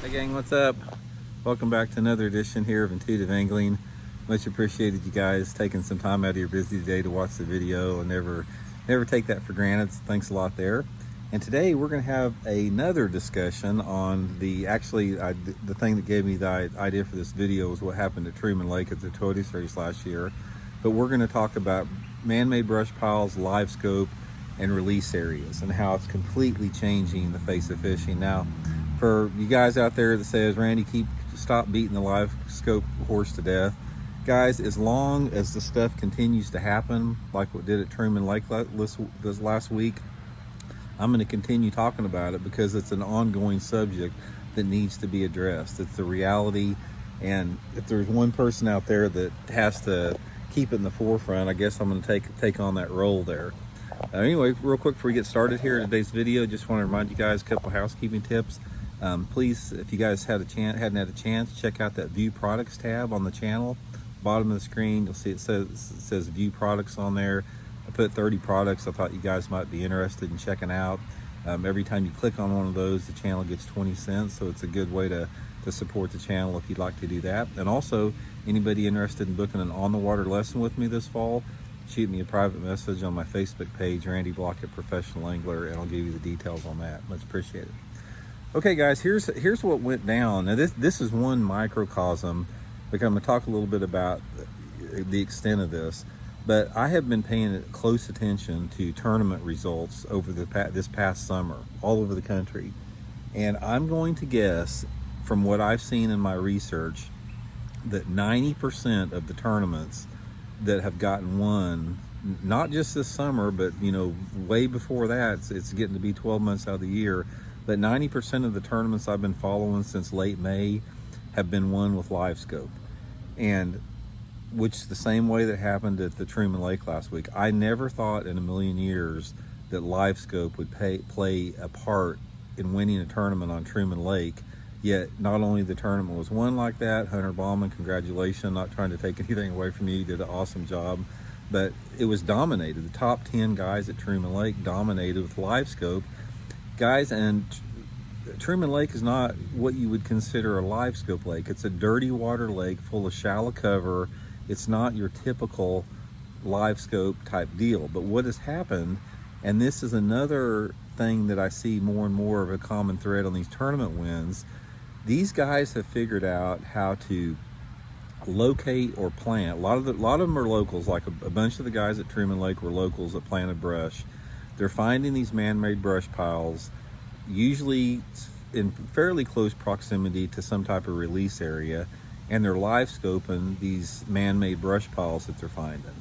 Hey gang, what's up? Welcome back to another edition here of Intuitive Angling. Much appreciated you guys taking some time out of your busy day to watch the video. And never take that for granted. So thanks a lot there. And today we're going to have another discussion on the thing that gave me the idea for this video was what happened at Truman Lake at the Toyota Series last year. But we're going to talk about man-made brush piles, Livescope, and release areas and how it's completely changing the face of fishing. Now, for you guys out there that says, Randy, stop beating the Livescope horse to death. Guys, as long as the stuff continues to happen, like what did at Truman Lake this last week, I'm going to continue talking about it because it's an ongoing subject that needs to be addressed. It's the reality, and if there's one person out there that has to keep it in the forefront, I guess I'm going to take on that role there. Anyway, real quick before we get started here in today's video, just want to remind you guys a couple housekeeping tips. Please, if you guys hadn't had a chance, check out that View Products tab on the channel. Bottom of the screen, you'll see it says View Products on there. I put 30 products I thought you guys might be interested in checking out. Every time you click on one of those, the channel gets 20 cents, so it's a good way to support the channel if you'd like to do that. And also, anybody interested in booking an on-the-water lesson with me this fall, shoot me a private message on my Facebook page, Randy Blockett Professional Angler, and I'll give you the details on that. Much appreciated. Okay guys, here's what went down. Now this is one microcosm, because I'm going to talk a little bit about the extent of this, but I have been paying close attention to tournament results over this past summer all over the country. And I'm going to guess, from what I've seen in my research, that 90% of the tournaments that have gotten won, not just this summer, but way before that, it's getting to be 12 months out of the year, but 90% of the tournaments I've been following since late May have been won with Livescope. And which is the same way that happened at the Truman Lake last week. I never thought in a million years that Livescope would play a part in winning a tournament on Truman Lake. Yet not only the tournament was won like that, Hunter Bauman, congratulations, not trying to take anything away from you, you did an awesome job, but it was dominated. The top 10 guys at Truman Lake dominated with Livescope. Guys, and Truman Lake is not what you would consider a Livescope lake. It's a dirty water lake full of shallow cover. It's not your typical Livescope type deal. But what has happened, and this is another thing that I see more and more of a common thread on these tournament wins, these guys have figured out how to locate or plant. A lot of them are locals, like a bunch of the guys at Truman Lake were locals that planted brush. They're finding these man-made brush piles, usually in fairly close proximity to some type of release area, and they're Livescoping these man-made brush piles that they're finding.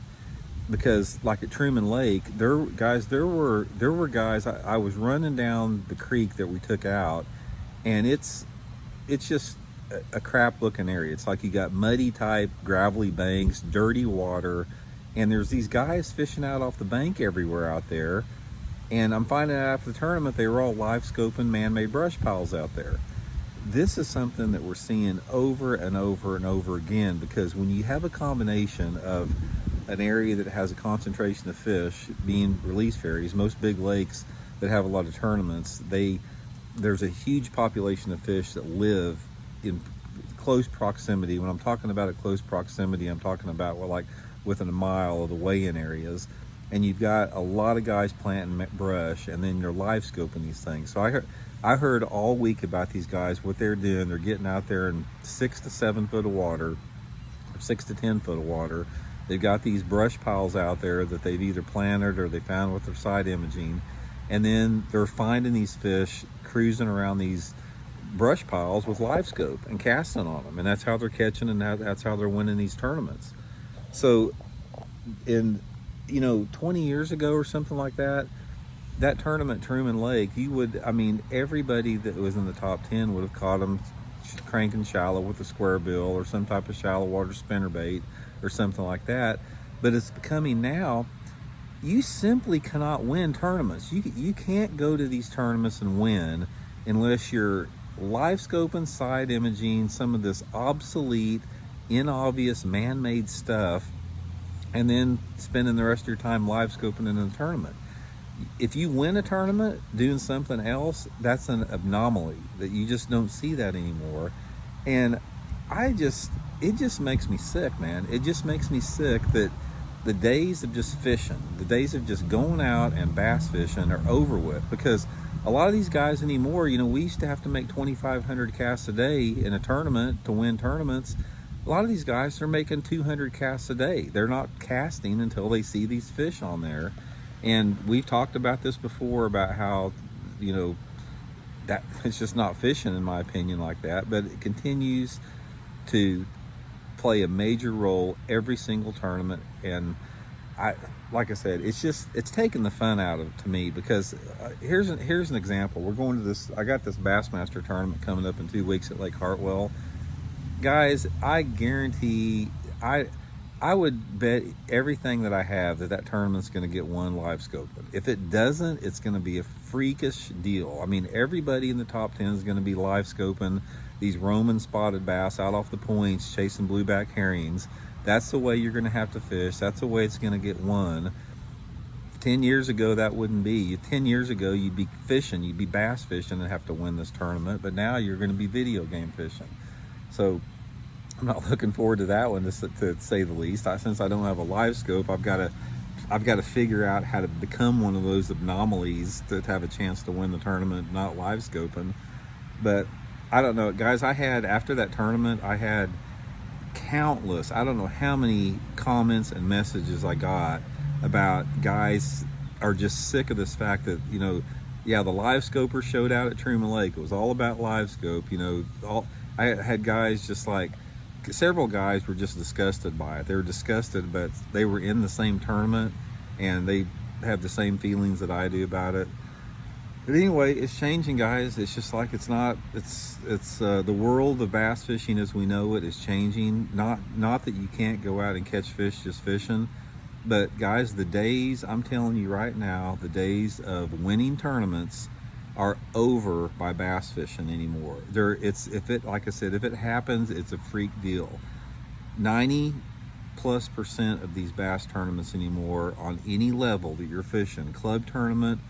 Because like at Truman Lake, there were guys, I was running down the creek that we took out, and it's just a crap looking area. It's like you got muddy type gravelly banks, dirty water, and there's these guys fishing out off the bank everywhere out there. And I'm finding out after the tournament, they were all Livescoping man-made brush piles out there. This is something that we're seeing over and over and over again, because when you have a combination of an area that has a concentration of fish being release ferries, most big lakes that have a lot of tournaments, there's a huge population of fish that live in close proximity. When I'm talking about a close proximity, I'm talking about like within a mile of the weigh-in areas. And you've got a lot of guys planting brush, and then you're Livescoping these things. So I heard all week about these guys, what they're doing. They're getting out there in 6 to 7 foot of water, or 6 to 10 foot of water. They've got these brush piles out there that they've either planted or they found with their side imaging. And then they're finding these fish cruising around these brush piles with Livescope and casting on them. And that's how they're catching, and that's how they're winning these tournaments. So in 20 years ago or something like that tournament, Truman Lake, everybody that was in the top 10 would have caught them cranking shallow with a square bill or some type of shallow water spinnerbait or something like that. But it's becoming now, you simply cannot win tournaments. You can't go to these tournaments and win unless you're Livescoping, side imaging, some of this obsolete, inobvious, man-made stuff, and then spending the rest of your time Livescoping in the tournament. If you win a tournament doing something else, that's an anomaly that you just don't see that anymore. And it just makes me sick, man. It just makes me sick that the days of just fishing, the days of just going out and bass fishing are over with, because a lot of these guys anymore, we used to have to make 2,500 casts a day in a tournament to win tournaments. A lot of these guys are making 200 casts a day. They're not casting until they see these fish on there. And we've talked about this before, about how, that it's just not fishing, in my opinion, like that. But it continues to play a major role every single tournament. And like I said, it's taking the fun out of it to me, because here's an example. We're going to this, I got this Bassmaster tournament coming up in 2 weeks at Lake Hartwell. Guys, I guarantee, I would bet everything that I have that tournament's going to get one live scoping. If it doesn't, it's going to be a freakish deal. I mean, everybody in the top 10 is going to be live scoping these Roman spotted bass out off the points, chasing blueback herrings. That's the way you're going to have to fish. That's the way it's going to get won. 10 years ago, that wouldn't be. 10 years ago, you'd be fishing, you'd be bass fishing and have to win this tournament. But now you're going to be video game fishing. So I'm not looking forward to that one, to say the least. Since I don't have a live scope, I've got to figure out how to become one of those anomalies to have a chance to win the tournament, not live scoping. But I don't know, guys. After that tournament, I had countless, I don't know how many comments and messages I got about guys are just sick of this fact that, yeah, the live scoper showed out at Truman Lake. It was all about live scope. I had guys just like, several guys were just disgusted by it. They were disgusted, but they were in the same tournament and they have the same feelings that I do about it. But anyway, it's changing, guys. It's just like, it's the world of bass fishing as we know it is changing. Not that you can't go out and catch fish just fishing, but guys, the days, I'm telling you right now, the days of winning tournaments are over by bass fishing anymore. Like I said, if it happens, it's a freak deal. 90+% of these bass tournaments anymore, on any level that you're fishing, club tournament,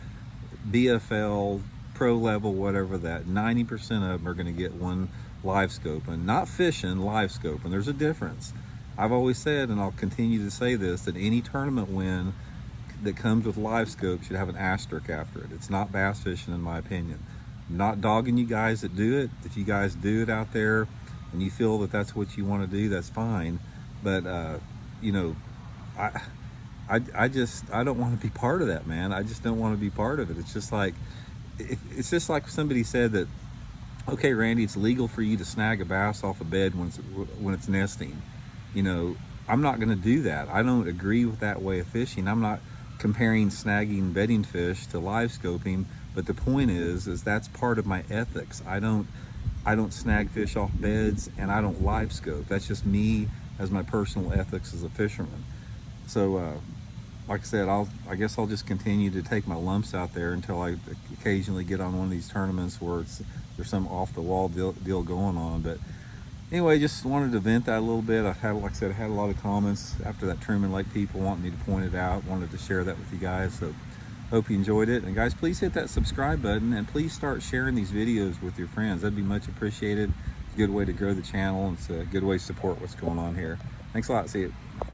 BFL, pro level, whatever that, 90% of them are going to get one live scope, and not fishing, live scope. And there's a difference. I've always said, and I'll continue to say this, that any tournament win that comes with live scope should have an asterisk after it. It's not bass fishing, in my opinion. I'm not dogging you guys that do it. If you guys do it out there and you feel that that's what you want to do, that's fine. But I don't want to be part of that, man. I just don't want to be part of it. It's just like somebody said that, okay, Randy, it's legal for you to snag a bass off a bed when it's nesting. I'm not going to do that. I don't agree with that way of fishing. I'm not comparing snagging bedding fish to live scoping, but the point is that's part of my ethics. I don't snag fish off beds, and I don't live scope. That's just me as my personal ethics as a fisherman. So like I said, I guess I'll just continue to take my lumps out there until I occasionally get on one of these tournaments where there's some off the wall deal going on. But anyway, just wanted to vent that a little bit. Like I said, I had a lot of comments after that Truman Lake, people wanting me to point it out, wanted to share that with you guys. So hope you enjoyed it. And guys, please hit that subscribe button, and please start sharing these videos with your friends. That'd be much appreciated. It's a good way to grow the channel, and it's a good way to support what's going on here. Thanks a lot. See you.